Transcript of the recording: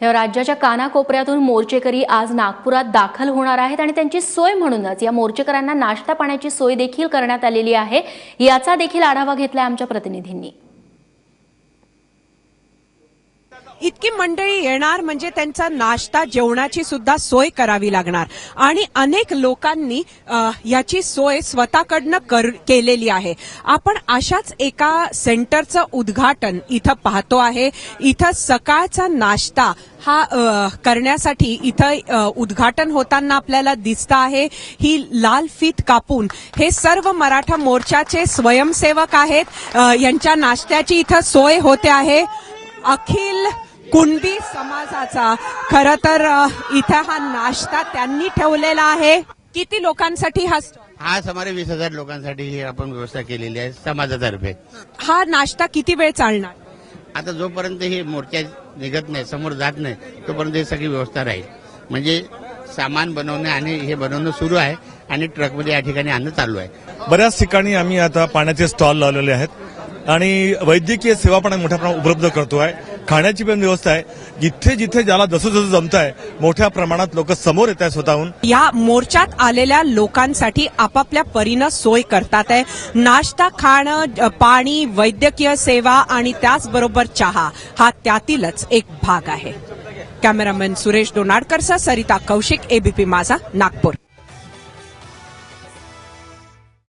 तेव्हा राज्याच्या कानाकोपऱ्यातून मोर्चेकरी आज नागपुरात दाखल होणार आहेत आणि त्यांची सोय म्हणूनच या मोर्चेकऱ्यांना नाश्ता पाण्याची सोय देखील करण्यात आलेली आहे। याचा देखील आढावा घेतलाय आमच्या प्रतिनिधींनी। इतकी मंडळी येणार म्हणजे त्यांचा नाश्ता जेवणाची सुद्धा सोय करावी लागणार आणि अनेक लोकांनी याची सोय स्वतःकडनं केलेली आहे। आपण अशाच एका सेंटरचं उद्घाटन इथं पाहतो आहे। इथं सकाळचा नाश्ता हा करण्यासाठी इथं उद्घाटन होताना आपल्याला दिसत आहे। ही लाल फीत कापून हे सर्व मराठा मोर्चाचे स्वयंसेवक आहेत। यांच्या नाश्त्याची इथं सोय होते आहे। अखिल कुणबी समाजाचा खरं तर इथं हा नाश्ता त्यांनी ठेवलेला आहे। किती लोकांसाठी हा सुमारे 20,000 लोकांसाठी आपण व्यवस्था केलेली आहे समाजातर्फे। हा नाश्ता किती वेळ चालणार? आता जोपर्यंत हे मोर्चा निघत नाही, समोर जात नाही, तोपर्यंत ही सगळी व्यवस्था राहील। म्हणजे सामान बनवणे आणि हे बनवणं सुरू आहे आणि ट्रकमध्ये या ठिकाणी आणणं चालू आहे। बऱ्याच ठिकाणी आम्ही आता पाण्याचे स्टॉल लावलेले आहेत आणि वैद्यकीय सेवा पण मोठ्या प्रमाणात उपलब्ध करतोय। खाण्याची पण व्यवस्था आहे। जिथे जिथे ज्याला जसं जसं जमत आहे मोठ्या प्रमाणात लोक समोर येत आहेत स्वतःहून। या मोर्चात आलेल्या लोकांसाठी आपापल्या परीनं सोय करतात आहे। नाश्ता, खाणं, पाणी, वैद्यकीय सेवा आणि त्याचबरोबर चहा हा त्यातीलच एक भाग आहे। कॅमेरामॅन सुरेश डोनाडकरसह सरिता कौशिक, एबीपी माझा, नागपूर।